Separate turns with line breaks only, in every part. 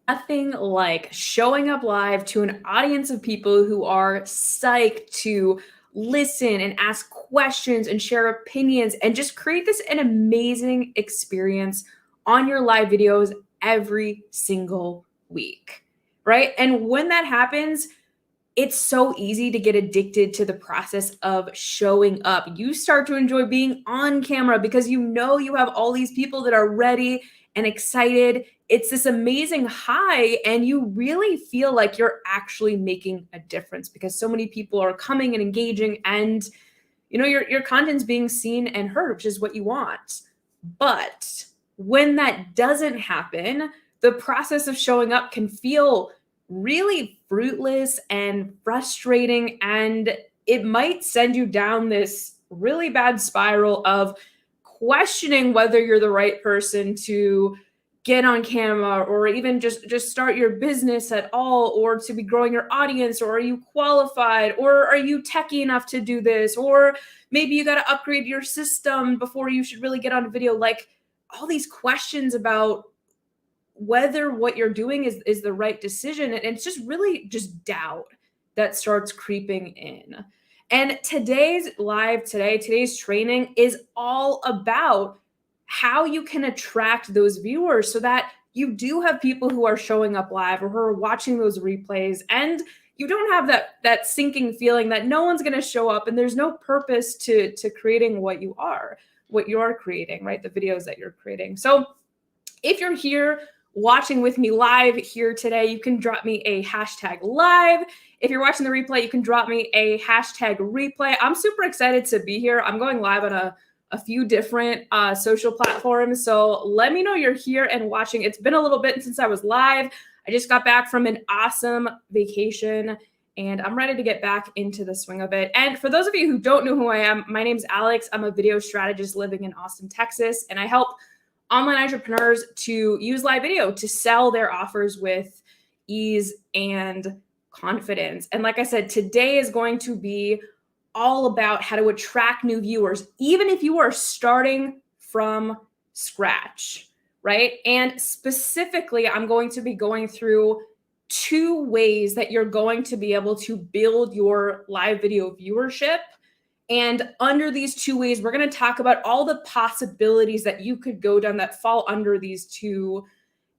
Nothing like showing up live to an audience of people who are psyched to listen and ask questions and share opinions and just create this an amazing experience on your live videos every single week, right? And when that happens, it's so easy to get addicted to the process of showing up. You start to enjoy being on camera because you know you have all these people that are ready and excited. It's this amazing high, and you really feel like you're actually making a difference because so many people are coming and engaging, and your content's being seen and heard, which is what you want. But when that doesn't happen, the process of showing up can feel really fruitless and frustrating, and it might send you down this really bad spiral of questioning whether you're the right person to get on camera, or even just start your business at all, or to be growing your audience, or are you qualified, or are you techie enough to do this, or maybe you got to upgrade your system before you should really get on video. Like, all these questions about whether what you're doing is the right decision, and it's just really just doubt that starts creeping in. And today's training is all about how you can attract those viewers so that you do have people who are showing up live or who are watching those replays, and you don't have that sinking feeling that no one's going to show up and there's no purpose to creating what you're creating, right? The videos that you're creating. So if you're here watching with me live here today, you can drop me a hashtag live. If you're watching the replay, you can drop me a hashtag replay. I'm super excited to be here. I'm going live on a few different social platforms. So let me know you're here and watching. It's been a little bit since I was live. I just got back from an awesome vacation, and I'm ready to get back into the swing of it. And for those of you who don't know who I am, my name's Alex. I'm a video strategist living in Austin, Texas, and I help online entrepreneurs to use live video to sell their offers with ease and confidence. And like I said, today is going to be all about how to attract new viewers, even if you are starting from scratch, right? And specifically, I'm going to be going through 2 ways that you're going to be able to build your live video viewership. And under these 2 ways, we're going to talk about all the possibilities that you could go down that fall under these 2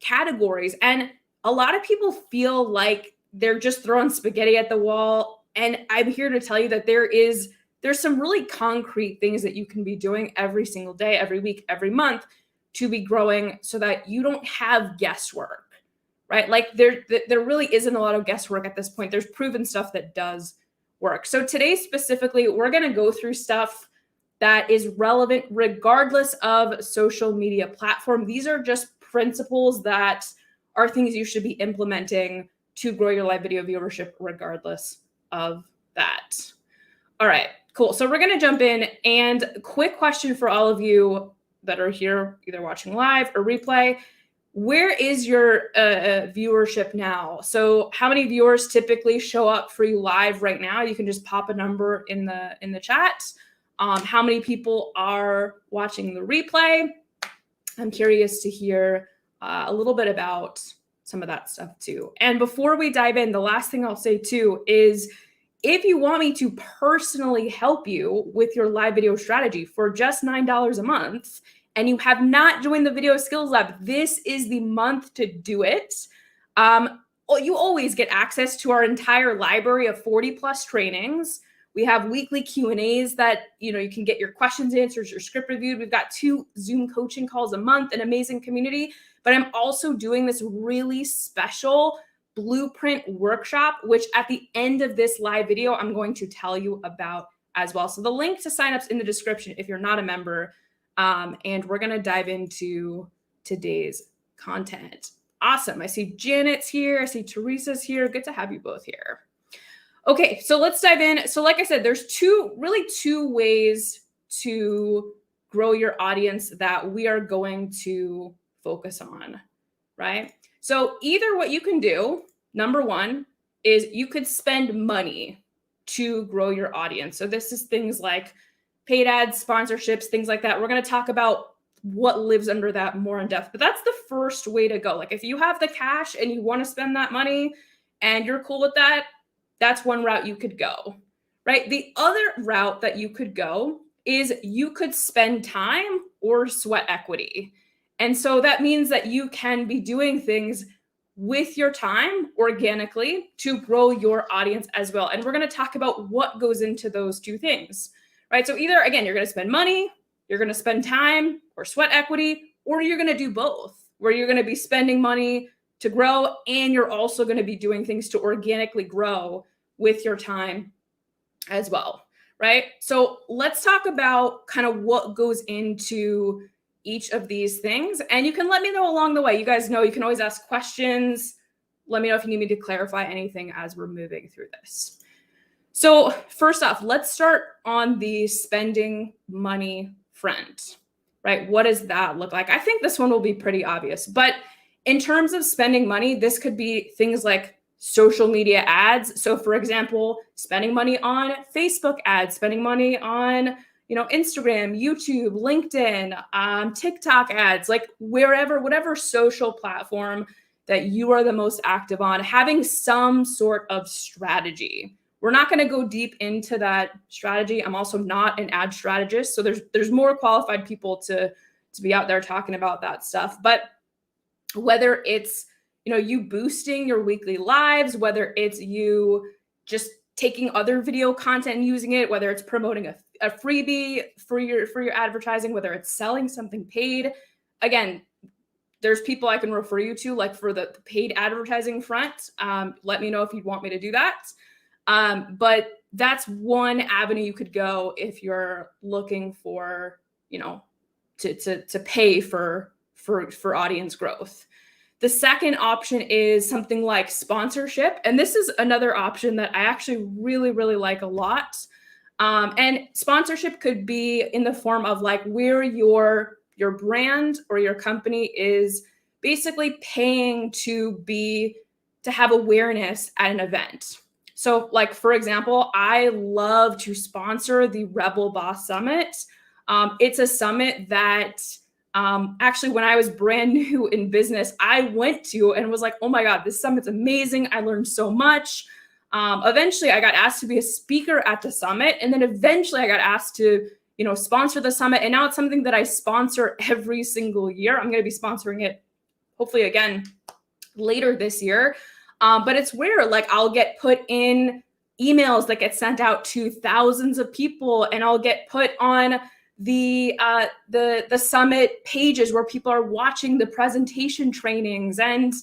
categories. And a lot of people feel like they're just throwing spaghetti at the wall. And I'm here to tell you that there's some really concrete things that you can be doing every single day, every week, every month to be growing so that you don't have guesswork, right? Like there really isn't a lot of guesswork at this point. There's proven stuff that does work. So today specifically, we're going to go through stuff that is relevant regardless of social media platform. These are just principles that are things you should be implementing to grow your live video viewership regardless of that. All right, cool. So we're going to jump in, and quick question for all of you that are here, either watching live or replay. Where is your viewership now? So how many viewers typically show up for you live right now? You can just pop a number in the chat. How many people are watching the replay? I'm curious to hear a little bit about some of that stuff too. And before we dive in, the last thing I'll say too is, if you want me to personally help you with your live video strategy for just $9 a month, and you have not joined the Video Skills Lab, this is the month to do it. You always get access to our entire library of 40 plus trainings. We have weekly Q&As that you can get your questions answered, your script reviewed. We've got 2 Zoom coaching calls a month, an amazing community. But I'm also doing this really special blueprint workshop, which at the end of this live video, I'm going to tell you about as well. So the link to sign up's in the description if you're not a member. And we're going to dive into today's content. Awesome. I see Janet's here. I see Teresa's here. Good to have you both here. Okay, so let's dive in. So like I said, there's two ways to grow your audience that we are going to focus on, right? So either what you can do, number one, is you could spend money to grow your audience. So this is things like paid ads, sponsorships, things like that. We're going to talk about what lives under that more in depth. But that's the first way to go. Like if you have the cash and you want to spend that money and you're cool with that, that's one route you could go, right? The other route that you could go is you could spend time or sweat equity. And so that means that you can be doing things with your time organically to grow your audience as well. And we're going to talk about what goes into those two things, right? So either, again, you're going to spend money, you're going to spend time or sweat equity, or you're going to do both, where you're going to be spending money to grow and you're also going to be doing things to organically grow with your time as well, right? So let's talk about kind of what goes into each of these things. And you can let me know along the way. You guys know you can always ask questions. Let me know if you need me to clarify anything as we're moving through this. So first off, let's start on the spending money front, right? What does that look like? I think this one will be pretty obvious, but in terms of spending money, this could be things like social media ads. So for example, spending money on Facebook ads, spending money on Instagram, YouTube, LinkedIn, TikTok ads, like wherever, whatever social platform that you are the most active on, having some sort of strategy. We're not going to go deep into that strategy. I'm also not an ad strategist, so there's more qualified people to be out there talking about that stuff. But whether it's you boosting your weekly lives, whether it's you just taking other video content and using it, whether it's promoting a freebie for your advertising, whether it's selling something paid. Again, there's people I can refer you to, like for the paid advertising front. Let me know if you'd want me to do that. But that's one avenue you could go if you're looking for, to pay for audience growth. The second option is something like sponsorship. And this is another option that I actually really, really like a lot. And sponsorship could be in the form of like where your brand or your company is basically paying to have awareness at an event. So like, for example, I love to sponsor the Rebel Boss Summit. It's a summit that actually, when I was brand new in business, I went to and was like, oh my God, this summit's amazing. I learned so much. Eventually, I got asked to be a speaker at the summit. And then eventually I got asked to, sponsor the summit. And now it's something that I sponsor every single year. I'm going to be sponsoring it hopefully again later this year. But it's where like I'll get put in emails that get sent out to thousands of people, and I'll get put on the summit pages where people are watching the presentation trainings, and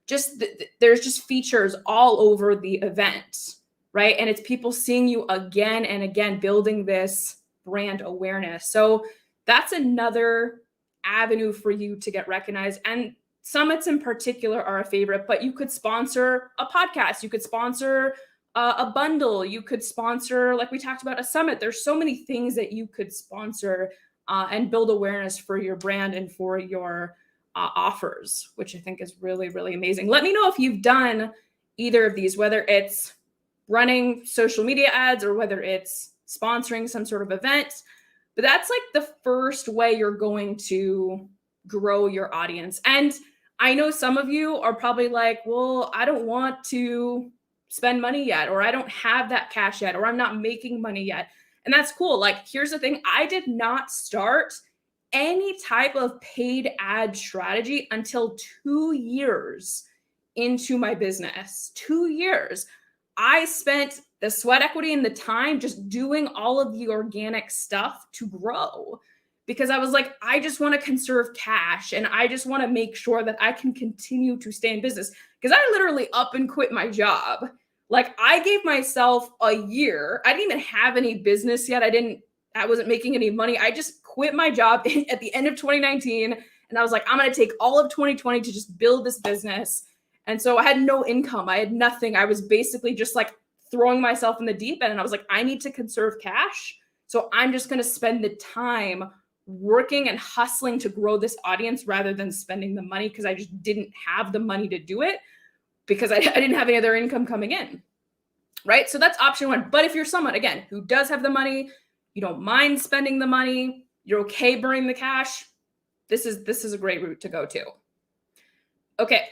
just there's just features all over the event, right? And it's people seeing you again and again, building this brand awareness. So that's another avenue for you to get recognized. And summits in particular are a favorite, but you could sponsor a podcast, you could sponsor a bundle, you could sponsor, like we talked about, a summit. There's so many things that you could sponsor and build awareness for your brand and for your offers, which I think is really, really amazing. Let me know if you've done either of these, whether it's running social media ads or whether it's sponsoring some sort of event. But that's like the first way you're going to grow your audience. And I know some of you are probably like, well, I don't want to spend money yet, or I don't have that cash yet, or I'm not making money yet. And that's cool. Like, here's the thing. I did not start any type of paid ad strategy until 2 years into my business. 2 years. I spent the sweat equity and the time just doing all of the organic stuff to grow, because I was like, I just want to conserve cash and I just want to make sure that I can continue to stay in business, because I literally up and quit my job. Like, I gave myself a year. I didn't even have any business yet. I wasn't making any money. I just quit my job at the end of 2019. And I was like, I'm going to take all of 2020 to just build this business. And so I had no income. I had nothing. I was basically just like throwing myself in the deep end. And I was like, I need to conserve cash. So I'm just going to spend the time working and hustling to grow this audience rather than spending the money, because I just didn't have the money to do it, because I didn't have any other income coming in, right? So that's option one. But if you're someone, again, who does have the money, you don't mind spending the money, you're okay burning the cash, this is a great route to go to. Okay,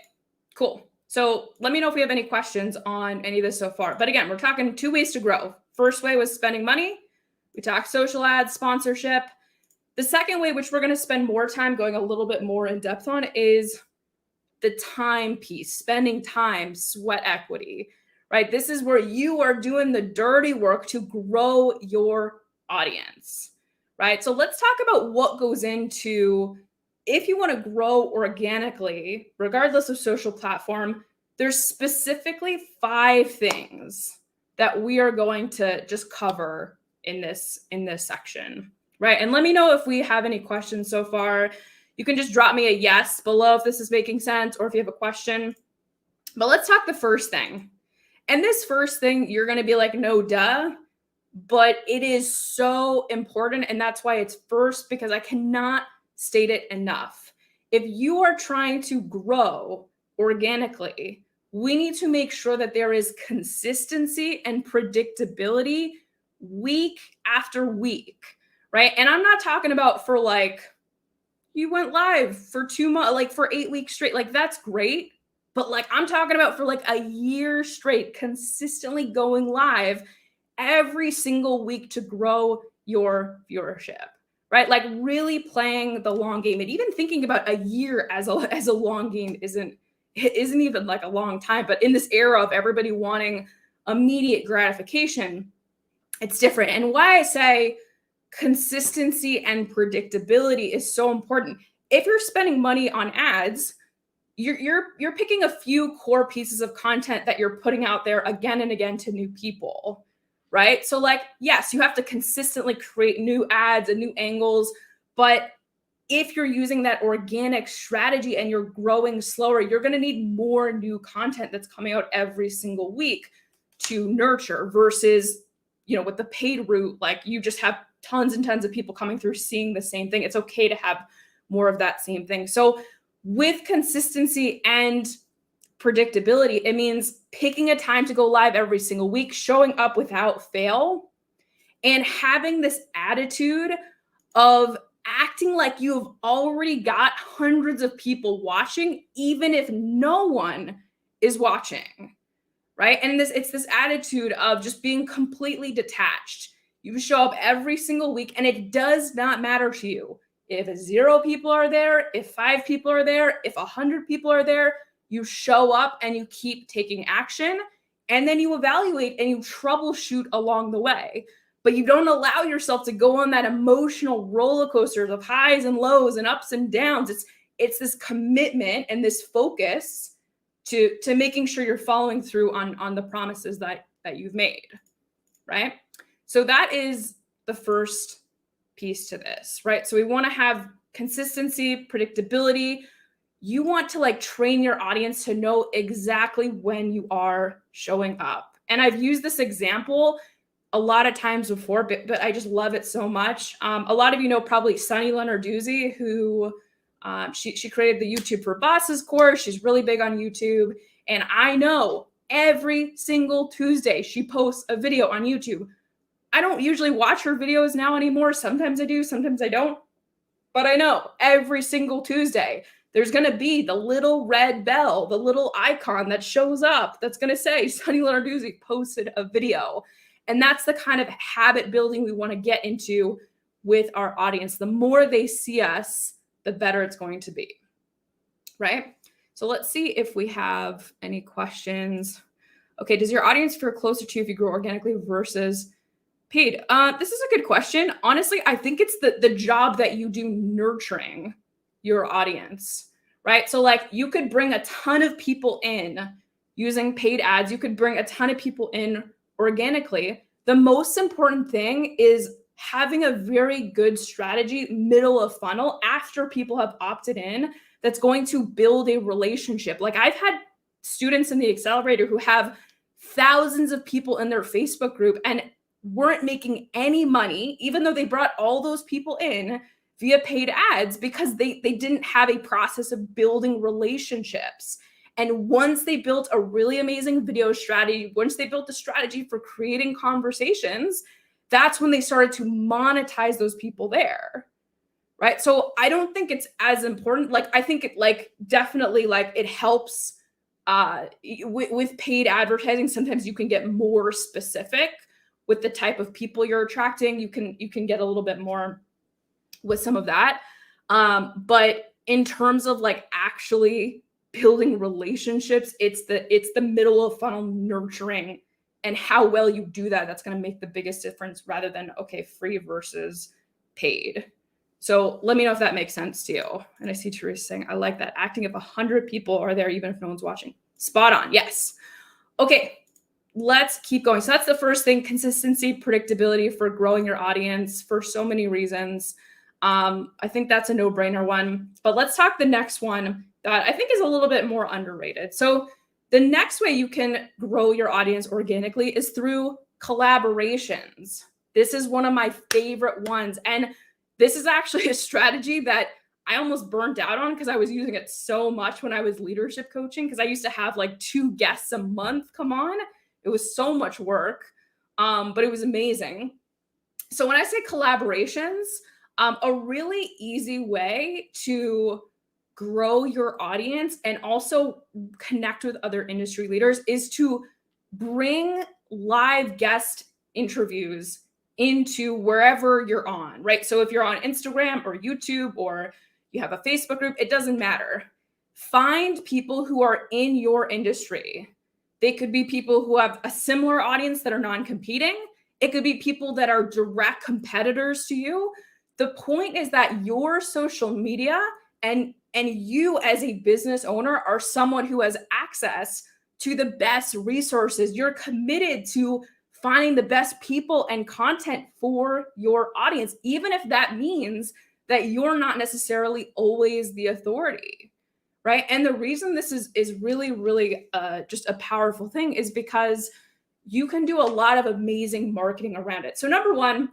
cool. So let me know if we have any questions on any of this so far. But again, we're talking 2 ways to grow. First way was spending money. We talked social ads, sponsorship. The second way, which we're going to spend more time going a little bit more in depth on, is the time piece, spending time, sweat equity, right? This is where you are doing the dirty work to grow your audience, right? So let's talk about what goes into, if you want to grow organically, regardless of social platform, there's specifically 5 things that we are going to just cover in this section, right? And let me know if we have any questions so far. You can just drop me a yes below if this is making sense or if you have a question. But let's talk the first thing. And this first thing, you're going to be like, no, duh. But it is so important. And that's why it's first, because I cannot state it enough. If you are trying to grow organically, we need to make sure that there is consistency and predictability week after week, right? And I'm not talking about for like, you went live for 2 months, like for 8 weeks straight. Like that's great. But like I'm talking about for like a year straight, consistently going live every single week to grow your viewership, right? Like really playing the long game. And even thinking about a year as a long game isn't even like a long time. But in this era of everybody wanting immediate gratification, it's different. And why I say consistency and predictability is so important. If you're spending money on ads, you're picking a few core pieces of content that you're putting out there again and again to new people, right? So like, yes, you have to consistently create new ads and new angles, but if you're using that organic strategy and you're growing slower, you're going to need more new content that's coming out every single week to nurture versus, with the paid route, like you just have tons and tons of people coming through seeing the same thing. It's okay to have more of that same thing. So with consistency and predictability, it means picking a time to go live every single week, showing up without fail, and having this attitude of acting like you have already got hundreds of people watching, even if no one is watching, right? And it's this attitude of just being completely detached. You show up every single week, and it does not matter to you if 0 people are there, if 5 people are there, if 100 people are there. You show up and you keep taking action, and then you evaluate and you troubleshoot along the way. But you don't allow yourself to go on that emotional roller coaster of highs and lows and ups and downs. It's this commitment and this focus to making sure you're following through on the promises that you've made, right? So that is the first piece to this, right? So we want to have consistency, predictability. You want to like train your audience to know exactly when you are showing up. And I've used this example a lot of times before, but I just love it so much. A lot of you know probably Sunny Lenarduzzi, who she created the YouTube for Bosses course. She's really big on YouTube. And I know every single Tuesday she posts a video on YouTube. I don't usually watch her videos now anymore. Sometimes I do, sometimes I don't. But I know every single Tuesday, there's going to be the little red bell, the little icon that shows up that's going to say Sunny Lenarduzzi posted a video. And that's the kind of habit building we want to get into with our audience. The more they see us, the better it's going to be, right? So let's see if we have any questions. Okay, does your audience feel closer to you if you grow organically versus paid? This is a good question. Honestly, I think it's the job that you do nurturing your audience, right? So like you could bring a ton of people in using paid ads. You could bring a ton of people in organically. The most important thing is having a very good strategy, middle of funnel, after people have opted in, that's going to build a relationship. Like I've had students in the accelerator who have thousands of people in their Facebook group and weren't making any money, even though they brought all those people in via paid ads, because they didn't have a process of building relationships. And once they built a really amazing video strategy, once they built a strategy for creating conversations, that's when they started to monetize those people there, right? So I don't think it's as important. Like, I think it like definitely like it helps with paid advertising. Sometimes you can get more specific with the type of people you're attracting. You can get a little bit more with some of that. But in terms of like actually building relationships, it's the middle of funnel nurturing and how well you do that that's going to make the biggest difference rather than okay, free versus paid. So let me know if that makes sense to you. And I see Teresa saying, I like that. Acting if 100 people are there, even if no one's watching. Spot on. Yes. Okay. Let's keep going. So that's the first thing, consistency, predictability for growing your audience for so many reasons. I think that's a no-brainer one. But let's talk the next one that I think is a little bit more underrated. So the next way you can grow your audience organically is through collaborations. This is one of my favorite ones. And this is actually a strategy that I almost burnt out on because I was using it so much when I was leadership coaching, because I used to have like 2 guests a month come on. It was so much work, but it was amazing. So when I say collaborations, a really easy way to grow your audience and also connect with other industry leaders is to bring live guest interviews into wherever you're on, right? So if you're on Instagram or YouTube or you have a Facebook group, it doesn't matter. Find people who are in your industry. They could be people who have a similar audience that are non-competing. It could be people that are direct competitors to you. The point is that your social media and you as a business owner are someone who has access to the best resources. You're committed to finding the best people and content for your audience, even if that means that you're not necessarily always the authority, right? And the reason this is really, really just a powerful thing is because you can do a lot of amazing marketing around it. So number one,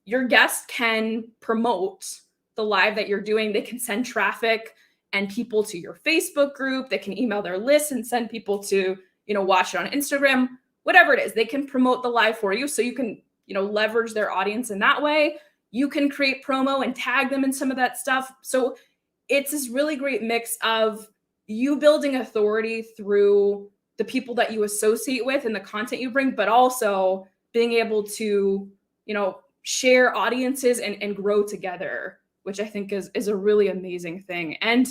your guests can promote the live that you're doing. They can send traffic and people to your Facebook group. They can email their list and send people to, watch it on Instagram, whatever it is. They can promote the live for you. So you can, leverage their audience in that way. You can create promo and tag them in some of that stuff. So it's this really great mix of you building authority through the people that you associate with and the content you bring, but also being able to, share audiences and grow together, which I think is a really amazing thing. And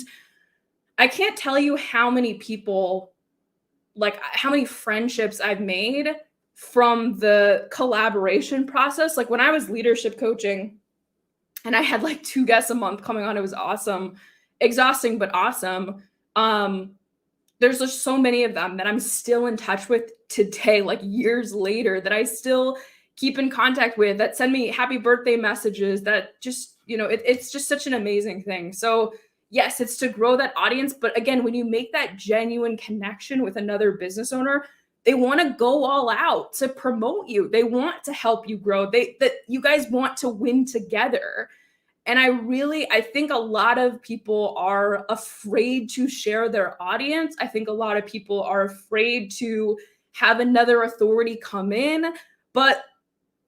I can't tell you how many people, like how many friendships I've made from the collaboration process. Like when I was leadership coaching and I had like 2 guests a month coming on, it was awesome, exhausting, but awesome. There's just so many of them that I'm still in touch with today, like years later, that I still keep in contact with, that send me happy birthday messages, that just, it's just such an amazing thing. So yes, it's to grow that audience. But again, when you make that genuine connection with another business owner, they want to go all out to promote you. They want to help you grow. That you guys want to win together. And I think a lot of people are afraid to share their audience. I think a lot of people are afraid to have another authority come in, but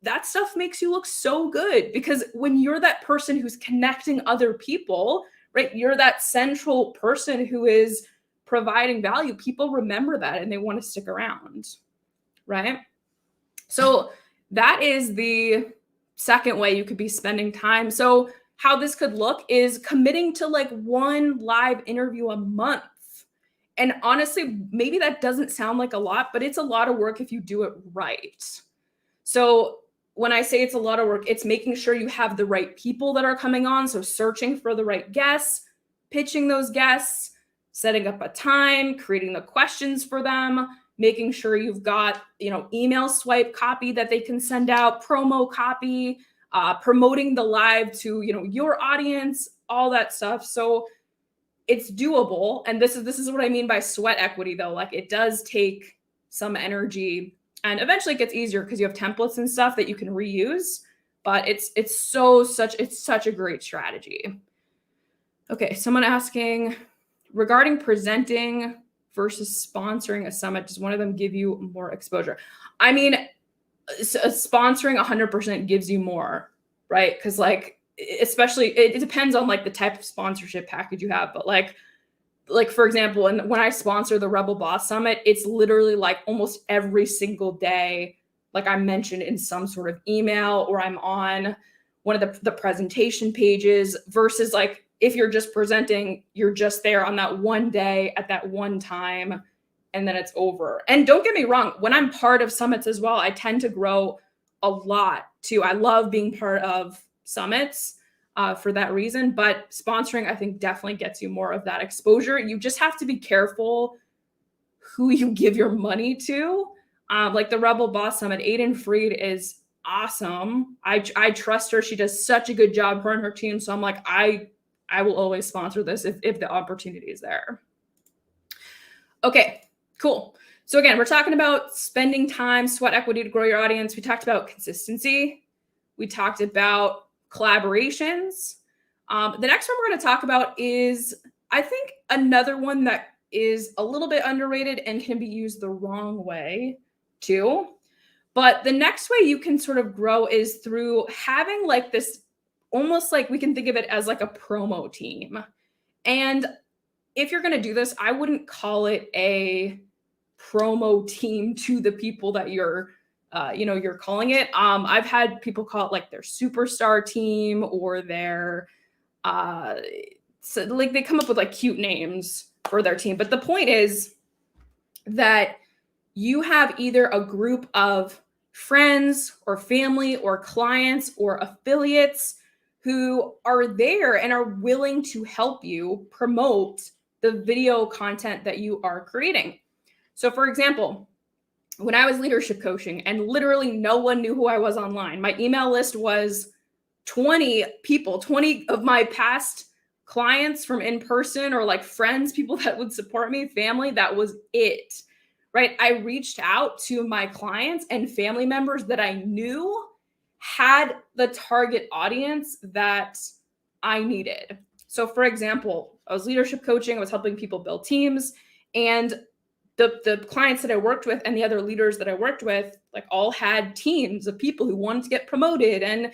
that stuff makes you look so good, because when you're that person who's connecting other people, right? You're that central person who is providing value. People remember that and they want to stick around, right? So that is the second way you could be spending time. So how this could look is committing to like 1 live interview a month. And honestly, maybe that doesn't sound like a lot, but it's a lot of work if you do it right. So when I say it's a lot of work, it's making sure you have the right people that are coming on. So searching for the right guests, pitching those guests, setting up a time, creating the questions for them, making sure you've got, email swipe copy that they can send out, promo copy, promoting the live to, your audience, all that stuff. So it's doable. And this is what I mean by sweat equity though. Like it does take some energy, and eventually it gets easier because you have templates and stuff that you can reuse, but it's such a great strategy. Okay. Someone asking regarding presenting versus sponsoring a summit, does one of them give you more exposure? I mean, sponsoring 100% gives you more, right? Because like especially it depends on like the type of sponsorship package you have, but like for example, and when I sponsor the Rebel Boss Summit, it's literally like almost every single day, like I mentioned in some sort of email, or I'm on one of the presentation pages, versus like if you're just presenting, you're just there on that one day at that one time, and then it's over. And don't get me wrong, when I'm part of summits as well, I tend to grow a lot too. I love being part of summits for that reason. But sponsoring, I think, definitely gets you more of that exposure. You just have to be careful who you give your money to. Like the Rebel Boss Summit, Aiden Freed is awesome. I trust her. She does such a good job, her and her team. So I'm like, I will always sponsor this if the opportunity is there. Okay, cool. So again, we're talking about spending time, sweat equity to grow your audience. We talked about consistency. We talked about collaborations. The next one we're going to talk about is, I think, another one that is a little bit underrated and can be used the wrong way too. But the next way you can sort of grow is through having like this, almost like we can think of it as like a promo team. And if you're going to do this, I wouldn't call it a promo team to the people that you're you're calling it. I've had people call it like their superstar team or their so like they come up with like cute names for their team. But the point is that you have either a group of friends or family or clients or affiliates who are there and are willing to help you promote the video content that you are creating. So for example, when I was leadership coaching and literally no one knew who I was online, my email list was 20 people, 20 of my past clients from in person or like friends, people that would support me, family, that was it, right? I reached out to my clients and family members that I knew had the target audience that I needed. So for example, I was leadership coaching, I was helping people build teams, and the clients that I worked with and the other leaders that I worked with, like all had teams of people who wanted to get promoted and,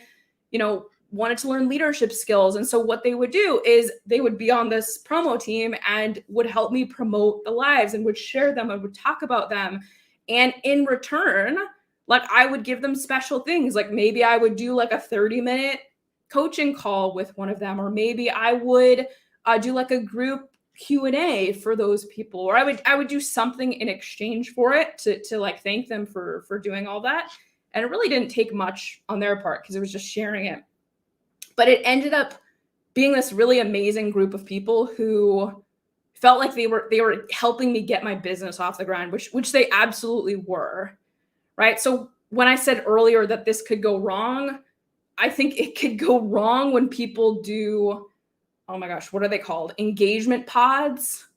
wanted to learn leadership skills. And so what they would do is they would be on this promo team and would help me promote the lives and would share them and would talk about them. And in return, like I would give them special things. Like maybe I would do like a 30-minute coaching call with one of them, or maybe I would do like a group Q&A for those people, or I would do something in exchange for it to like thank them for doing all that. And it really didn't take much on their part because it was just sharing it. But it ended up being this really amazing group of people who felt like they were helping me get my business off the ground, which they absolutely were, right? So when I said earlier that this could go wrong, I think it could go wrong when people do, oh my gosh, what are they called? Engagement pods,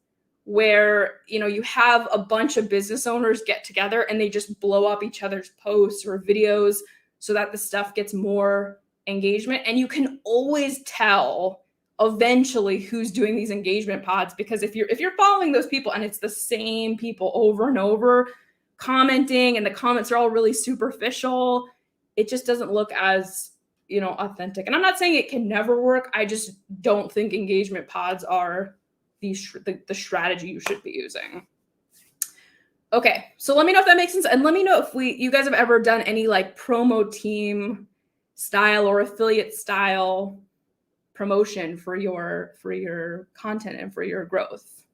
where, you have a bunch of business owners get together and they just blow up each other's posts or videos so that the stuff gets more engagement. And you can always tell eventually who's doing these engagement pods, because if you're following those people and it's the same people over and over commenting and the comments are all really superficial, it just doesn't look as authentic. And I'm not saying it can never work. I just don't think engagement pods are the strategy you should be using. Okay, so let me know if that makes sense, and let me know if you guys have ever done any like promo team style or affiliate style promotion for your content and for your growth.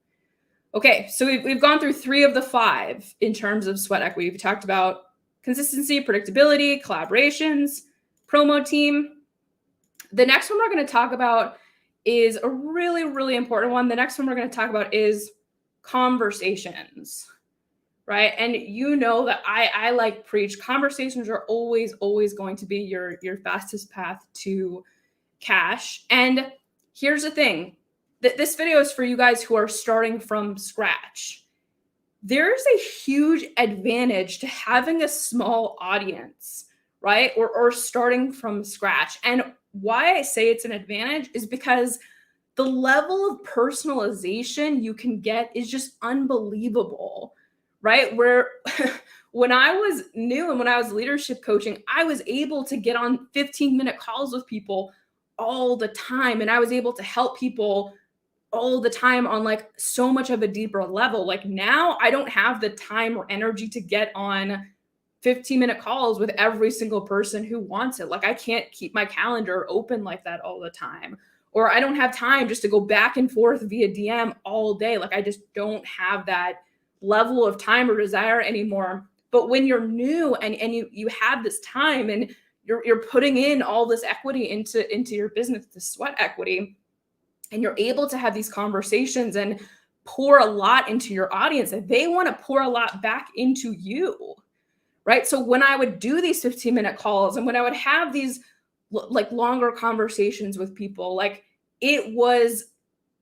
Okay, so we've gone through 3 of the 5 in terms of sweat equity. We've talked about consistency, predictability, collaborations, promo team. The next one we're going to talk about is a really, really important one. The next one we're going to talk about is conversations, right? And that I like preach, conversations are always going to be your fastest path to cash. And here's the thing, that this video is for you guys who are starting from scratch. There's a huge advantage to having a small audience, right? Or starting from scratch. And why I say it's an advantage is because the level of personalization you can get is just unbelievable, right? Where when I was new and when I was leadership coaching, I was able to get on 15-minute calls with people all the time. And I was able to help people all the time on like so much of a deeper level. Like now I don't have the time or energy to get on 15-minute calls with every single person who wants it. Like I can't keep my calendar open like that all the time. Or I don't have time just to go back and forth via DM all day. Like I just don't have that level of time or desire anymore. But when you're new and you have this time and you're putting in all this equity into your business, the sweat equity, and you're able to have these conversations and pour a lot into your audience, and they want to pour a lot back into you, right? So when I would do these 15-minute calls and when I would have these like longer conversations with people, like it was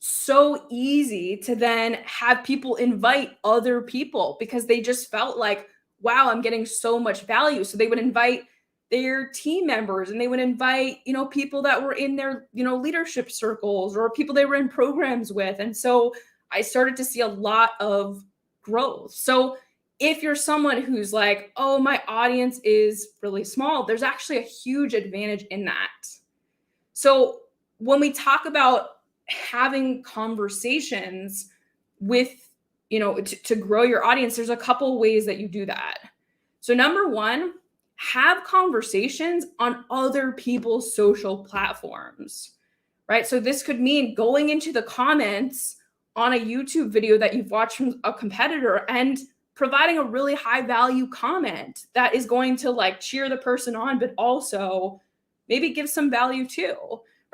so easy to then have people invite other people because they just felt like, wow, I'm getting so much value. So they would invite their team members and they would invite, people that were in their, leadership circles or people they were in programs with. And so I started to see a lot of growth. So if you're someone who's like, oh, my audience is really small, there's actually a huge advantage in that. So when we talk about having conversations with, to grow your audience, there's a couple ways that you do that. So number one, have conversations on other people's social platforms, right? So this could mean going into the comments on a YouTube video that you've watched from a competitor and providing a really high value comment that is going to like cheer the person on, but also maybe give some value too,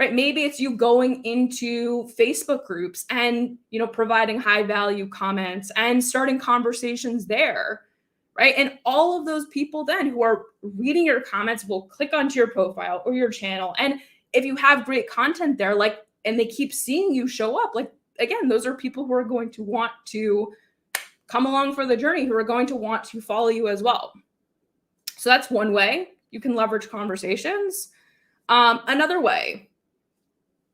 right? Maybe it's you going into Facebook groups and, providing high value comments and starting conversations there, right? And all of those people then who are reading your comments will click onto your profile or your channel. And if you have great content there, like, and they keep seeing you show up, like, again, those are people who are going to want to come along for the journey, who are going to want to follow you as well. So that's one way you can leverage conversations. Another way,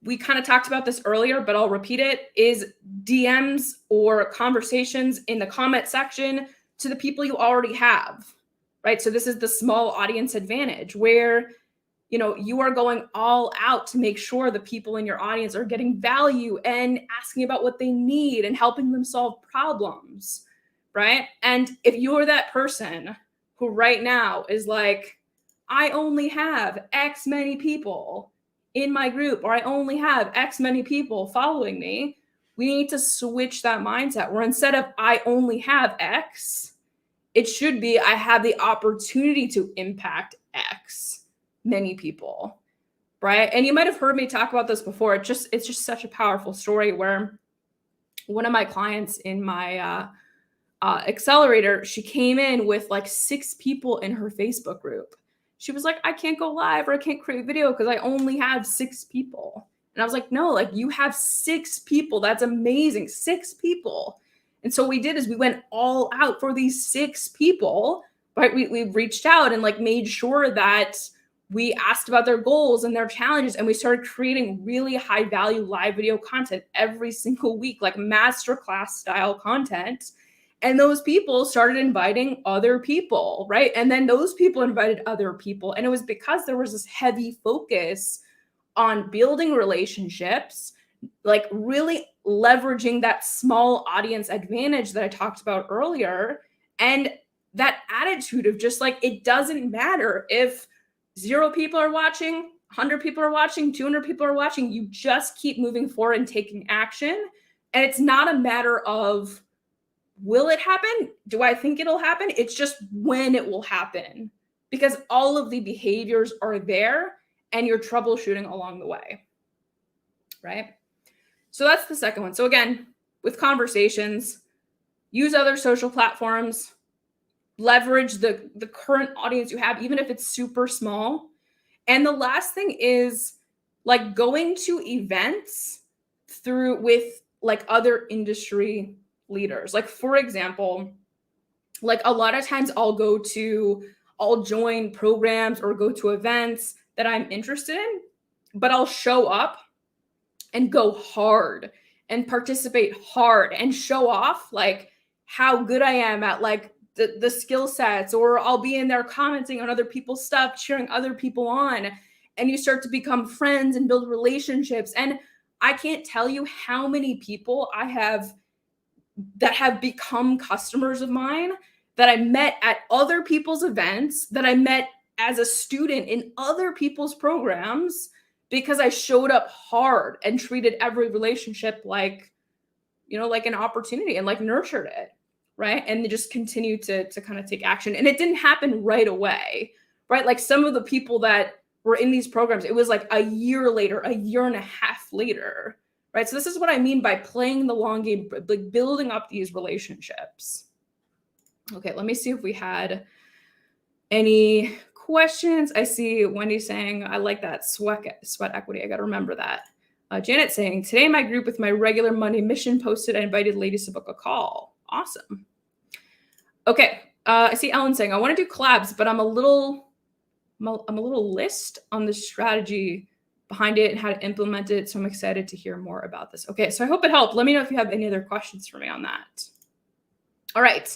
we kind of talked about this earlier, but I'll repeat it, is DMs or conversations in the comment section to the people you already have, right? So this is the small audience advantage where, you are going all out to make sure the people in your audience are getting value and asking about what they need and helping them solve problems, right? And if you're that person who right now is like, I only have X many people in my group, or I only have X many people following me, we need to switch that mindset where instead of I only have X, it should be I have the opportunity to impact X many people, right? And you might have heard me talk about this before. It's just such a powerful story where one of my clients in my accelerator, she came in with like 6 people in her Facebook group. She was like, I can't go live or I can't create video because I only have 6 people. And I was like, no, like you have 6 people. That's amazing. 6 people. And so what we did is we went all out for these 6 people, right? We reached out and like made sure that we asked about their goals and their challenges, and we started creating really high value live video content every single week, like masterclass style content. And those people started inviting other people, right? And then those people invited other people. And it was because there was this heavy focus on building relationships, like really leveraging that small audience advantage that I talked about earlier. And that attitude of just like, it doesn't matter if 0 people are watching, 100 people are watching, 200 people are watching, you just keep moving forward and taking action. And it's not a matter of, will it happen? Do I think it'll happen? It's just when it will happen, because all of the behaviors are there and you're troubleshooting along the way, right? So that's the second one. So again, with conversations, use other social platforms, leverage the current audience you have, even if it's super small. And the last thing is like going to events with like other industry leaders. Like for example, like a lot of times I'll join programs or go to events that I'm interested in, but I'll show up and go hard and participate hard and show off like how good I am at like the skill sets, or I'll be in there commenting on other people's stuff, cheering other people on. and you start to become friends and build relationships. And I can't tell you how many people I have that have become customers of mine that I met at other people's events, that I met as a student in other people's programs, because I showed up hard and treated every relationship like, like an opportunity, and like nurtured it. Right. And they just continue to kind of take action. And it didn't happen right away. Right. Like some of the people that were in these programs, it was like a year later, a year and a half later. Right. So this is what I mean by playing the long game, like building up these relationships. Okay, let me see if we had any questions. I see Wendy saying, I like that sweat equity. I got to remember that. Janet saying, today in my group with my regular Monday mission posted, I invited ladies to book a call. Awesome. Okay. I see Ellen saying, I want to do collabs, but I'm a little list on the strategy behind it and how to implement it. So I'm excited to hear more about this. Okay. So I hope it helped. Let me know if you have any other questions for me on that. All right.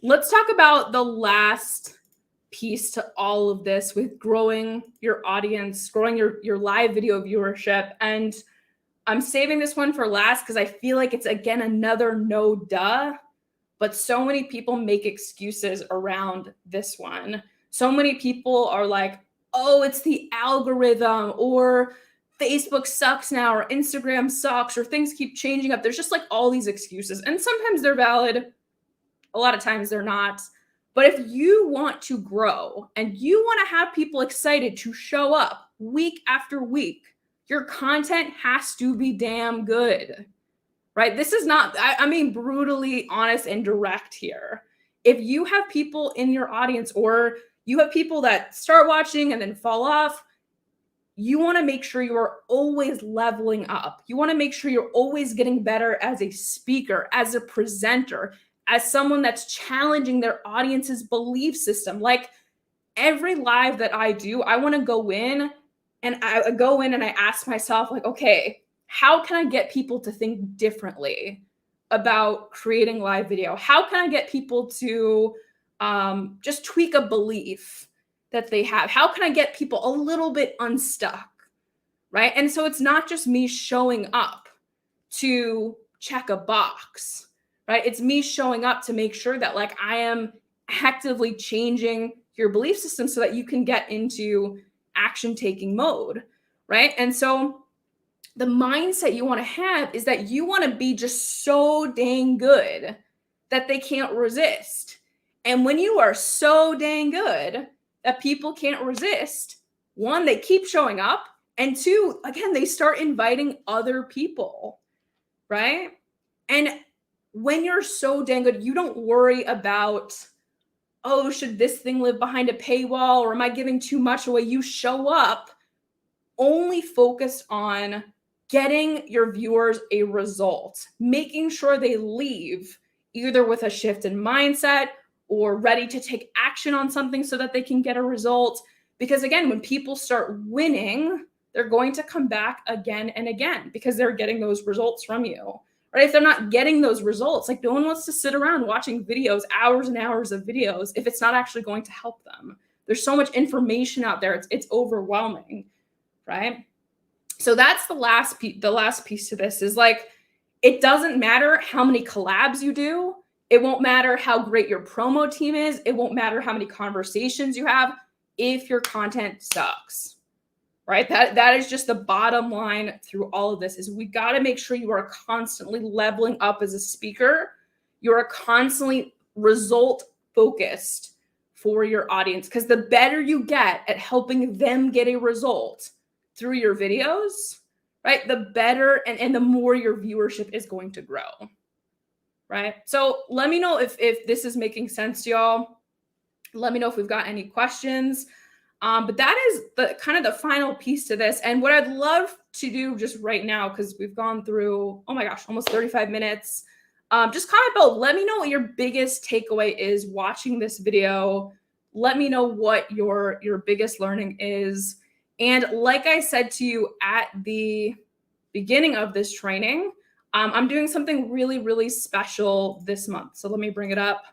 Let's talk about the last piece to all of this with growing your audience, growing your live video viewership. And I'm saving this one for last because I feel like it's, again, another no duh, but so many people make excuses around this one. So many people are like, oh, it's the algorithm, or Facebook sucks now, or Instagram sucks, or things keep changing up. There's just like all these excuses, and sometimes they're valid. A lot of times they're not. But if you want to grow and you want to have people excited to show up week after week, your content has to be damn good, right? This is not, I mean, brutally honest and direct here. If you have people in your audience, or you have people that start watching and then fall off, you want to make sure you are always leveling up. You want to make sure you're always getting better as a speaker, as a presenter, as someone that's challenging their audience's belief system. Like every live that I do, I want to go in and I ask myself, like, okay, how can I get people to think differently about creating live video? How can I get people to just tweak a belief that they have? How can I get people a little bit unstuck, right? And so it's not just me showing up to check a box, right? It's me showing up to make sure that like I am actively changing your belief system so that you can get into action taking mode, right? And so the mindset you want to have is that you want to be just so dang good that they can't resist. And when you are so dang good that people can't resist, one, they keep showing up, and two, again, they start inviting other people, right? And when you're so dang good, you don't worry about, oh, should this thing live behind a paywall, or am I giving too much away? You show up only focused on getting your viewers a result, making sure they leave either with a shift in mindset or ready to take action on something so that they can get a result. Because again, when people start winning, they're going to come back again and again because they're getting those results from you. Right? If they're not getting those results, like no one wants to sit around watching videos, hours and hours of videos, if it's not actually going to help them. There's so much information out there. It's overwhelming, right? So that's the last piece to this is like, it doesn't matter how many collabs you do. It won't matter how great your promo team is. It won't matter how many conversations you have if your content sucks, right? That is just the bottom line through all of this is we got to make sure you are constantly leveling up as a speaker. You are constantly result focused for your audience, because the better you get at helping them get a result through your videos, right, the better and the more your viewership is going to grow, right? So let me know if this is making sense to y'all. Let me know if we've got any questions. But that is the kind of the final piece to this. And what I'd love to do just right now, because we've gone through, oh my gosh, almost 35 minutes. Just comment below. Let me know what your biggest takeaway is watching this video. Let me know what your biggest learning is. And like I said to you at the beginning of this training, I'm doing something really, really special this month. So let me bring it up.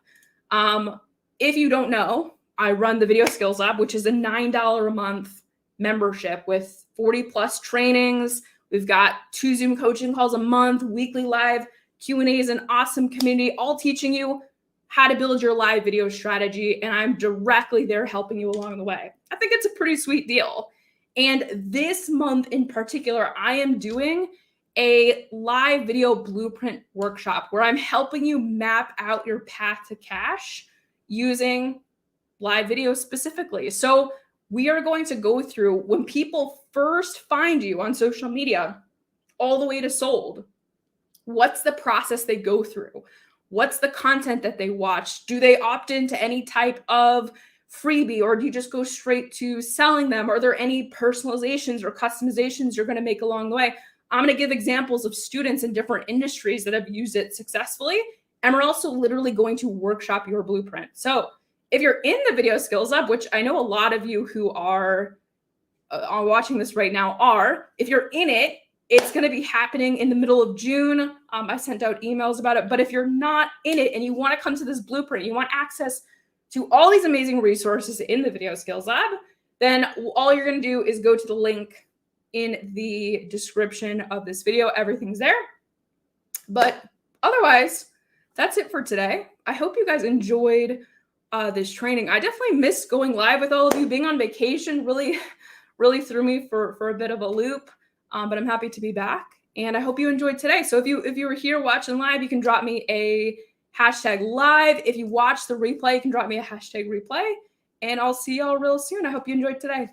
If you don't know, I run the Video Skills Lab, which is a $9 a month membership with 40 plus trainings. We've got 2 Zoom coaching calls a month, weekly live Q&As, an awesome community, all teaching you how to build your live video strategy. And I'm directly there helping you along the way. I think it's a pretty sweet deal. And this month in particular, I am doing a live video blueprint workshop where I'm helping you map out your path to cash using live video specifically. So we are going to go through when people first find you on social media all the way to sold. What's the process they go through? What's the content that they watch? Do they opt into any type of freebie, or do you just go straight to selling them? Are there any personalizations or customizations you're going to make along the way? I'm going to give examples of students in different industries that have used it successfully. And we're also literally going to workshop your blueprint. So if you're in the Video Skills Lab, which I know a lot of you who are watching this right now are, if you're in it, it's going to be happening in the middle of June. I sent out emails about it. But if you're not in it and you want to come to this blueprint, you want access to all these amazing resources in the Video Skills Lab, then all you're going to do is go to the link in the description of this video. Everything's there. But otherwise, that's it for today. I hope you guys enjoyed this training. I definitely missed going live with all of you. Being on vacation really threw me for a bit of a loop, but I'm happy to be back. And I hope you enjoyed today. So if you were here watching live, you can drop me a #live. If you watch the replay, you can drop me a #replay. And I'll see y'all real soon. I hope you enjoyed today.